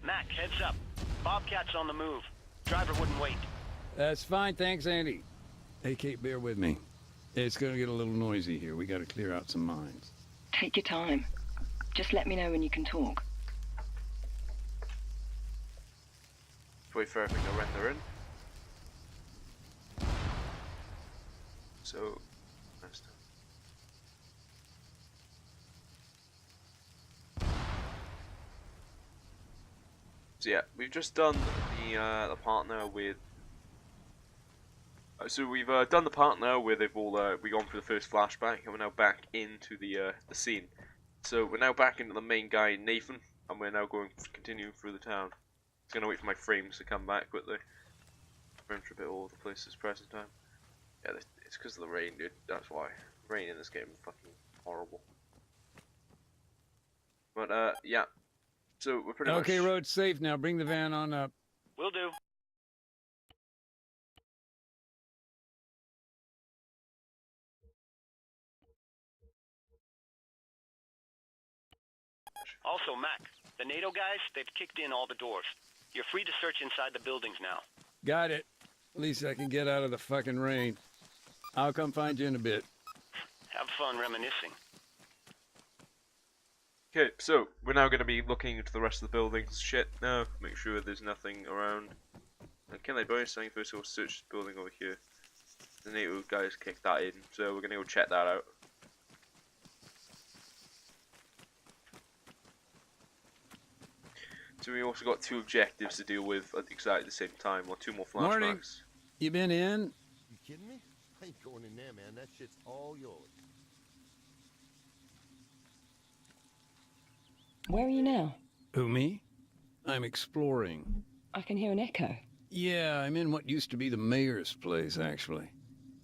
Mac, heads up. Bobcat's on the move. Driver wouldn't wait. That's fine, thanks, Andy. Hey, Kate, bear with me. It's gonna get a little noisy here. We gotta clear out some mines. Take your time. Just let me know when you can talk. Wait for everything to render in. So, nice. So yeah, we've just done the partner with. So we've done the part now where they've all we gone for the first flashback, and we're now back into the scene. So we're now back into the main guy Nathan, and we're now going to continue through the town. Just gonna wait for my frames to come back quickly. Frames are a bit all over the place this present time. Yeah, it's because of the rain, dude. That's why. Rain in this game is fucking horrible. But yeah. So we're pretty much. Okay, road's safe now. Bring the van on up. Will do. Also, Mac, the NATO guys, they've kicked in all the doors. You're free to search inside the buildings now. Got it. At least I can get out of the fucking rain. I'll come find you in a bit. Have fun reminiscing. Okay, so we're now going to be looking into the rest of the buildings. Shit, now make sure there's nothing around. And can I buy something first? We'll search this building over here. The NATO guys kicked that in, so we're going to go check that out. So we also got 2 objectives to deal with at exactly the same time, or 2 more flashbacks. Morning. You been in? You kidding me? I ain't going in there, man. That shit's all yours. Where are you now? Who, me? I'm exploring. I can hear an echo. Yeah, I'm in what used to be the mayor's place, actually.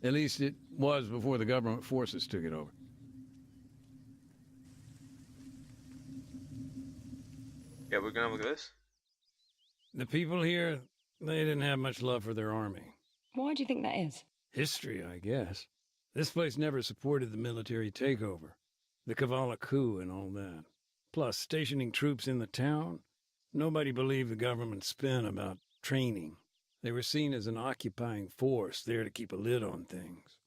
At least it was before the government forces took it over. Yeah, we're gonna have a look at this. The people here, they didn't have much love for their army. Why do you think that is? History, I guess. This place never supported the military takeover, the Kavala coup and all that. Plus, stationing troops in the town, nobody believed the government's spin about training. They were seen as an occupying force there to keep a lid on things.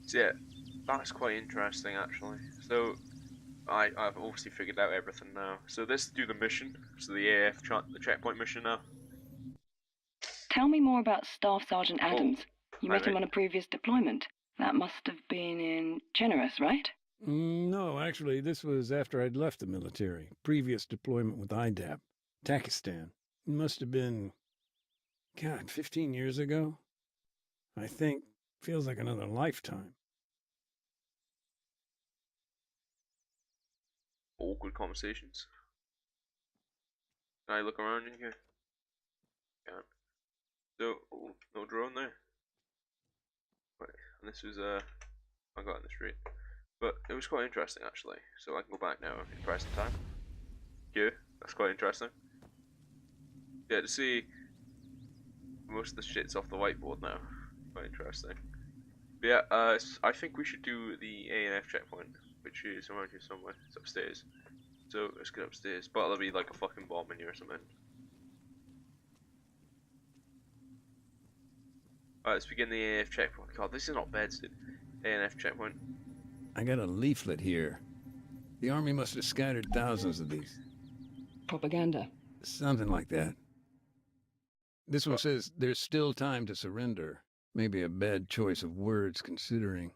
So yeah, that's quite interesting actually. So I've obviously figured out everything now. So let's do the mission. So the the checkpoint mission now. Tell me more about Staff Sergeant Adams. You hi, met him mate. on a previous deployment. That must have been in Generous, right? No, actually, this was after I'd left the military. Previous deployment with IDAP, Pakistan. It must have been, God, 15 years ago? I think. Feels like another lifetime. Awkward conversations. Can I look around in here? Can't. So, oh, no drone there. Right, and this was I got in the street. But it was quite interesting actually. So I can go back now in present time. Yeah, that's quite interesting. Yeah, to see most of the shit's off the whiteboard now. Quite interesting. But yeah, I think we should do the A&F checkpoint, which is around here somewhere. It's upstairs. So let's get upstairs. But there'll be like a fucking bomb in here or something. Alright, let's begin the A&F checkpoint. God, this is not beds, dude. A&F checkpoint. I got a leaflet here. The army must have scattered thousands of these. Propaganda. Something like that. This one says there's still time to surrender. Maybe a bad choice of words considering.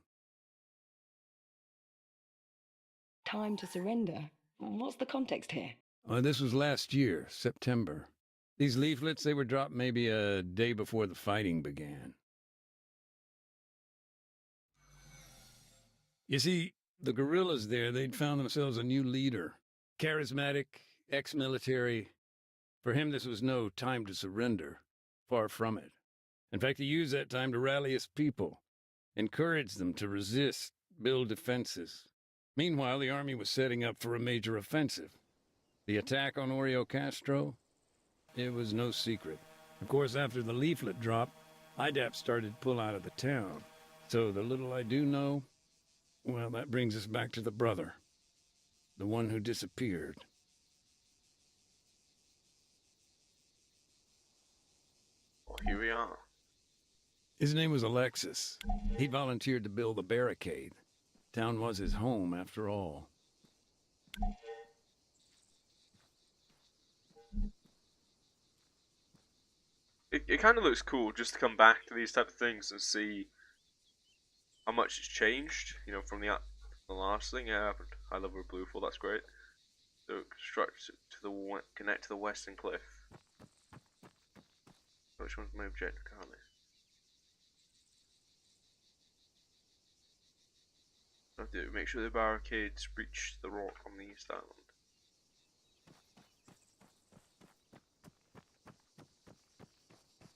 Time to surrender. What's the context here? This was last year, September. These leaflets, they were dropped maybe a day before the fighting began. You see, the guerrillas there, they'd found themselves a new leader. Charismatic, ex-military. For him, this was no time to surrender. Far from it. In fact, he used that time to rally his people, encourage them to resist, build defenses. Meanwhile, the army was setting up for a major offensive. The attack on Oreo Castro? It was no secret. Of course, after the leaflet drop, IDAP started to pull out of the town. So the little I do know, well, that brings us back to the brother. The one who disappeared. Well, here we are. His name was Alexis. He volunteered to build the barricade. Town was his home, after all. It kind of looks cool just to come back to these type of things and see how much it's changed, you know, from the last thing. Yeah, high level blue for that's great. So construct to the connect to the western cliff. Which one's my objective currently? I'll do make sure the barricades reach the rock on the east island.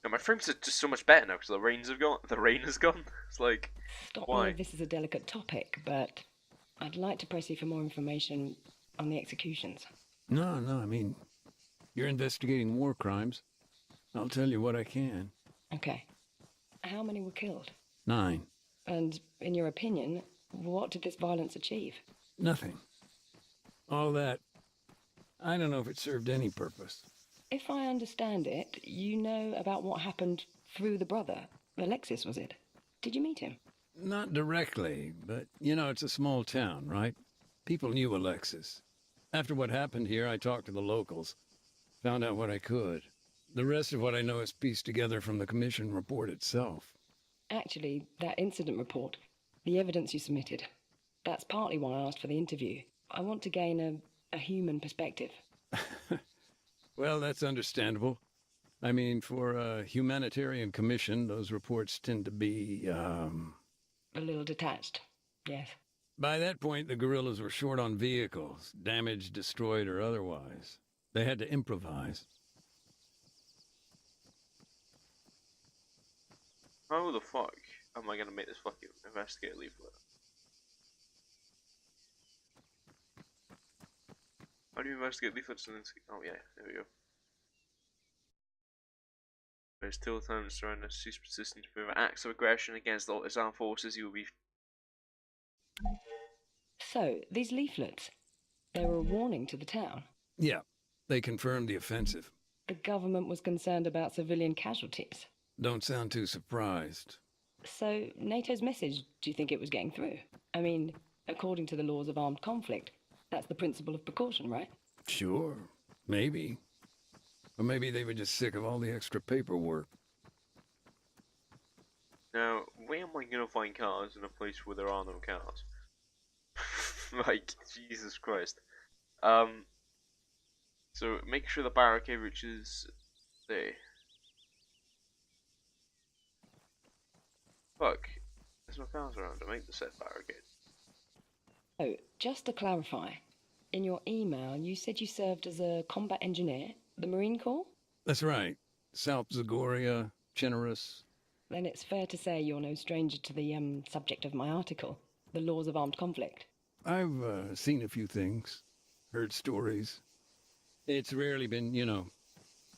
Now my frames are just so much better now because the rains have gone. The rain has gone. It's like, Stop why? me if this is a delicate topic, but I'd like to press you for more information on the executions. No, I mean, you're investigating war crimes. I'll tell you what I can. Okay. How many were killed? 9. And, in your opinion, what did this violence achieve? Nothing. All that, I don't know if it served any purpose. If I understand it, you know about what happened through the brother. Alexis, was it? Did you meet him? Not directly, but, you know, it's a small town, right? People knew Alexis. After what happened here, I talked to the locals. Found out what I could. The rest of what I know is pieced together from the commission report itself. Actually, that incident report, the evidence you submitted, that's partly why I asked for the interview. I want to gain a human perspective. Well, that's understandable. I mean, for a humanitarian commission, those reports tend to be, A little detached, yes. By that point, the guerrillas were short on vehicles, damaged, destroyed, or otherwise. They had to improvise. How the fuck am I gonna make this fucking investigate leaflet? How do you investigate leaflets and then see? Oh yeah, there we go. There's still times trying to cease persistent to prevent acts of aggression against all its armed forces. You will be. So, these leaflets, they were a warning to the town. Yeah, they confirmed the offensive. The government was concerned about civilian casualties. Don't sound too surprised. So, NATO's message, do you think it was getting through? I mean, according to the laws of armed conflict, that's the principle of precaution, right? Sure, maybe. Or maybe they were just sick of all the extra paperwork. Now, where am I gonna find cars in a place where there are no cars? Like, Jesus Christ. So make sure the barricade reaches there. Fuck. There's no cars around to make the said barricade. Oh, just to clarify, in your email you said you served as a combat engineer, the Marine Corps? That's right. South Zagoria, Generous. Then it's fair to say you're no stranger to the subject of my article, the laws of armed conflict. I've seen a few things, heard stories. It's rarely been, you know,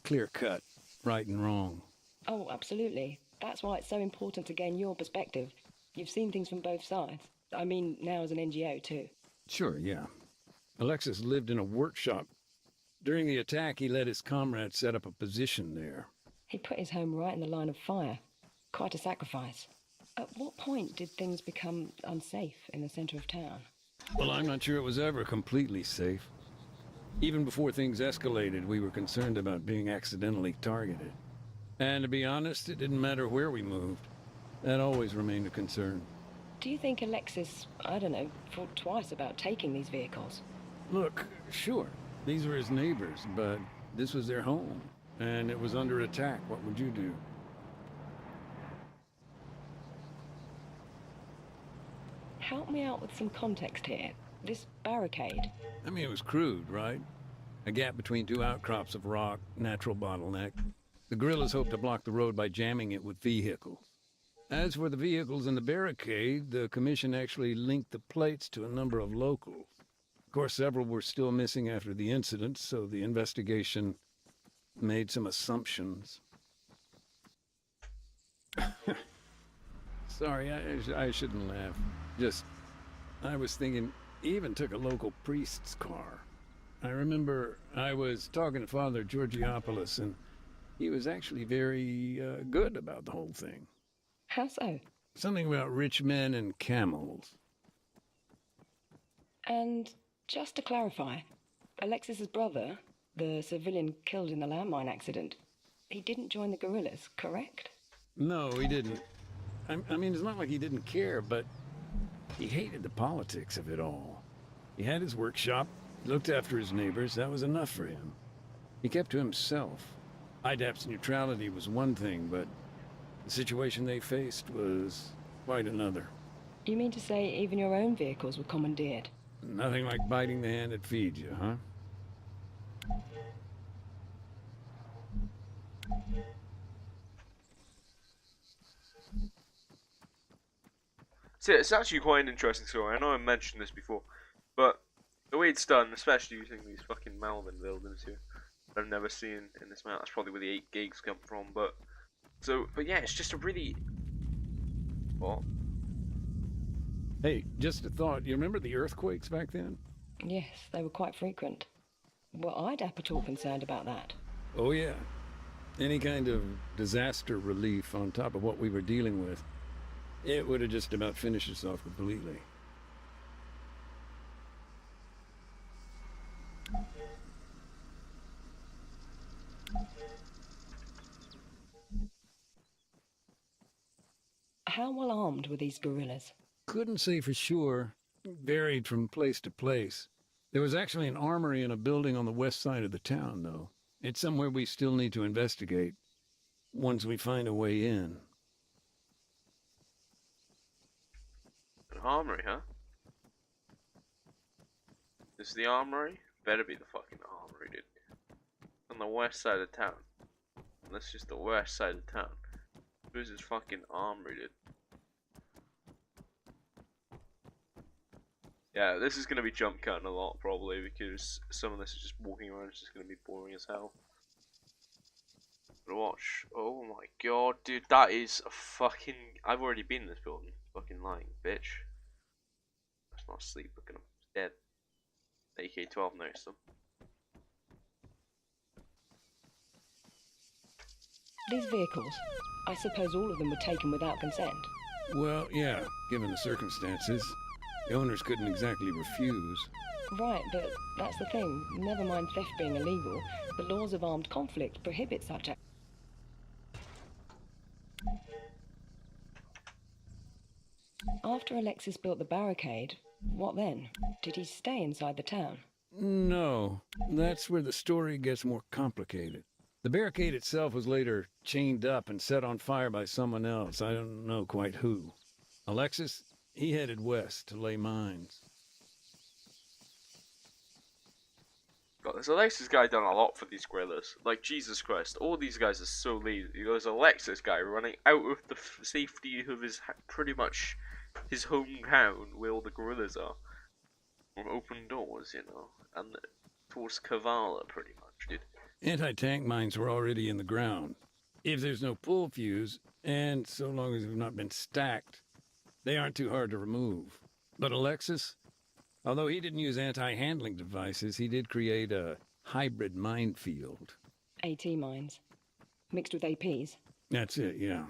clear-cut, right and wrong. Oh, absolutely. That's why it's so important to gain your perspective. You've seen things from both sides. I mean, now as an NGO, too. Sure, yeah. Alexis lived in a workshop. During the attack, he let his comrades set up a position there. He put his home right in the line of fire. Quite a sacrifice. At what point did things become unsafe in the center of town? Well, I'm not sure it was ever completely safe. Even before things escalated, we were concerned about being accidentally targeted. And to be honest, it didn't matter where we moved. That always remained a concern. Do you think Alexis, I don't know, thought twice about taking these vehicles? Look, sure, these were his neighbors, but this was their home, and it was under attack. What would you do? Help me out with some context here. This barricade. I mean, it was crude, right? A gap between two outcrops of rock, natural bottleneck. The guerrillas hoped to block the road by jamming it with vehicles. As for the vehicles and the barricade, the commission actually linked the plates to a number of locals. Of course, several were still missing after the incident, so the investigation made some assumptions. Sorry, I shouldn't laugh. Just, I was thinking, he even took a local priest's car. I remember I was talking to Father Georgiopoulos, and he was actually very good about the whole thing. How so? Something about rich men and camels. And just to clarify, Alexis's brother, the civilian killed in the landmine accident, he didn't join the guerrillas, correct? No, he didn't. I mean, it's not like he didn't care, but he hated the politics of it all. He had his workshop, looked after his neighbors, that was enough for him. He kept to himself. IDAP's neutrality was one thing, but the situation they faced was quite another. You mean to say even your own vehicles were commandeered? Nothing like biting the hand that feeds you, huh? So it's actually quite an interesting story. I know I mentioned this before, but the way it's done, especially using these fucking Melvin buildings here, that I've never seen in this map. That's probably where the 8 gigs come from. But yeah, it's just a really what? Hey, just a thought. You remember the earthquakes back then? Yes, they were quite frequent. Were IDAP at all concerned about that? Oh, yeah. Any kind of disaster relief on top of what we were dealing with, it would have just about finished us off completely. How well armed were these guerrillas? Couldn't say for sure. Varied from place to place. There was actually an armory in a building on the west side of the town, though. It's somewhere we still need to investigate, once we find a way in. An armory, huh? This is the armory? Better be the fucking armory, dude. On the west side of town. That's just the west side of town. Who's this fucking armory, dude? Yeah, this is gonna be jump cutting a lot probably because some of this is just walking around. It's just gonna be boring as hell. But watch. Oh my god, dude, that is a fucking. I've already been in this building. Fucking lying, bitch. That's not asleep. Look at him. He's dead. AK-12 noticed him. These vehicles, I suppose all of them were taken without consent. Well, yeah, given the circumstances. The owners couldn't exactly refuse. Right, but that's the thing. Never mind theft being illegal. The laws of armed conflict prohibit such acts. After Alexis built the barricade, what then? Did he stay inside the town? No, that's where the story gets more complicated. The barricade itself was later chained up and set on fire by someone else. I don't know quite who. Alexis, he headed west to lay mines. God, this Alexis guy done a lot for these guerrillas. Like, Jesus Christ, all these guys are so lazy. There's Alexis guy running out of the safety of his, pretty much, his hometown where all the guerrillas are. From open doors, you know, and towards Kavala, pretty much, dude. Anti-tank mines were already in the ground. If there's no pull fuse, and so long as they've not been stacked, they aren't too hard to remove. But Alexis, although he didn't use anti-handling devices, he did create a hybrid minefield. AT mines. Mixed with APs. That's it, yeah.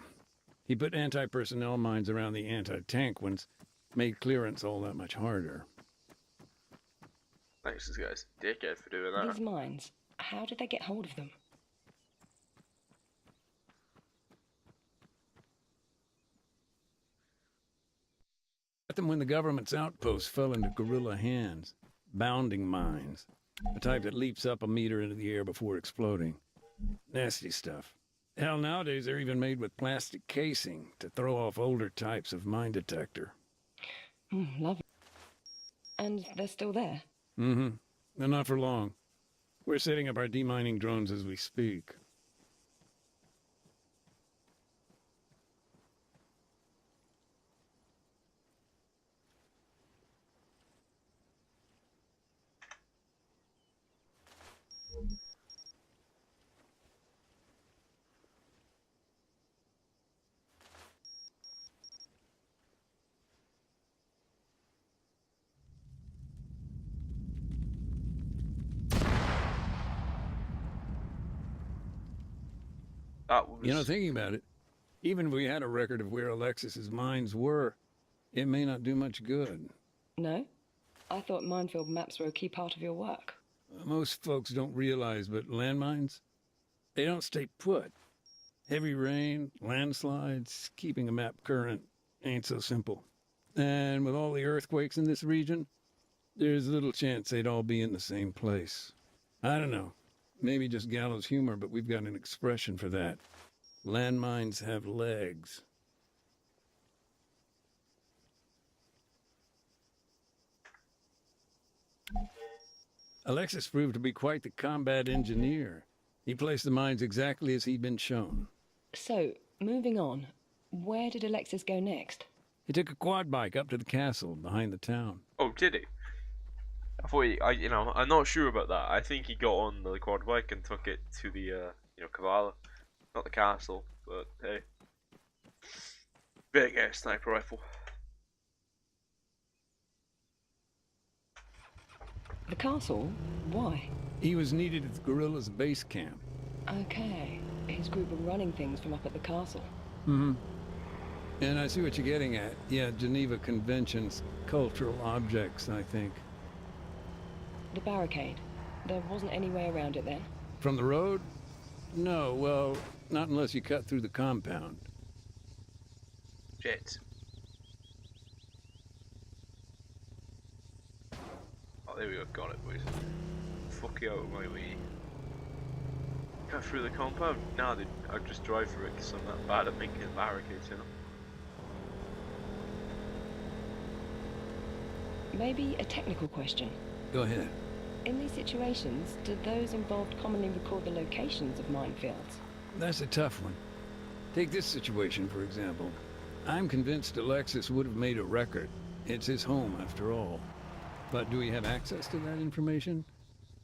He put anti-personnel mines around the anti-tank ones, made clearance all that much harder. Thanks, this guy's a dickhead for doing that. These mines, how did they get hold of them? Got them when the government's outposts fell into guerrilla hands. Bounding mines. The type that leaps up a meter into the air before exploding. Nasty stuff. Hell, nowadays they're even made with plastic casing to throw off older types of mine detector. Lovely. And they're still there? Mm-hmm. And not for long. We're setting up our demining drones as we speak. That was... You know, thinking about it, even if we had a record of where Alexis's mines were, it may not do much good. No? I thought minefield maps were a key part of your work. Most folks don't realize, but landmines, they don't stay put. Heavy rain, landslides, keeping a map current ain't so simple. And with all the earthquakes in this region, there's little chance they'd all be in the same place. I don't know. Maybe just gallows humor, but we've got an expression for that. Landmines have legs. Alexis proved to be quite the combat engineer. He placed the mines exactly as he'd been shown. So, moving on, where did Alexis go next? He took a quad bike up to the castle behind the town. Oh, did he? I thought I'm not sure about that. I think he got on the quad bike and took it to the, Cavala. Not the castle, but hey. Big ass sniper rifle. The castle? Why? He was needed at the guerrillas' base camp. Okay. His group were running things from up at the castle. Mm-hmm. And I see what you're getting at. Yeah, Geneva Convention's cultural objects, I think. The barricade. There wasn't any way around it then? From the road? No, well, not unless you cut through the compound. Shit. Oh, there we go. Got it, boys. Fuck you out of my way. Cut through the compound? Nah, I'd just drive through it because I'm not bad at making barricades, you know? Maybe a technical question. Go ahead. In these situations, do those involved commonly record the locations of minefields? That's a tough one. Take this situation, for example. I'm convinced Alexis would have made a record. It's his home, after all. But do we have access to that information?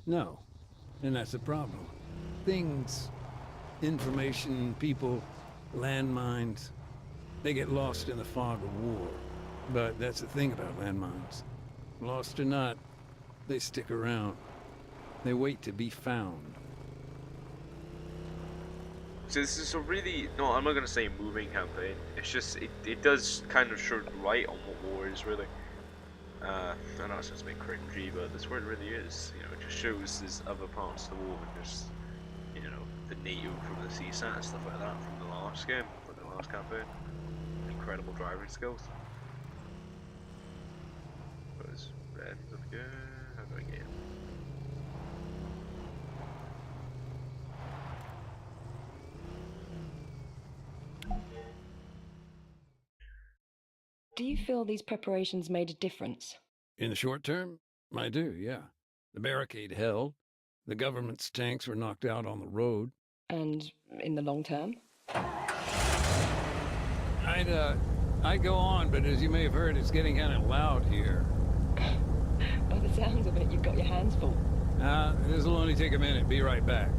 No. And that's the problem. Things, information, people, landmines, they get lost in the fog of war. But that's the thing about landmines. Lost or not, they stick around. They wait to be found. So this is a really, no, I'm not going to say moving campaign. It's just, it does kind of shed light on what war is, really. I know it's just a bit cringy, but that's what it really is. You know, it just shows there's other parts of the war, and just, the NATO from the CSAT and stuff like that from the last game, from the last campaign. Incredible driving skills. Where's red? Okay, how do I get him? Do you feel these preparations made a difference? In the short term, I do, yeah. The barricade held. The government's tanks were knocked out on the road. And in the long term? I'd go on, but as you may have heard, it's getting kind of loud here. By the sounds of it, you've got your hands full. This'll only take a minute. Be right back.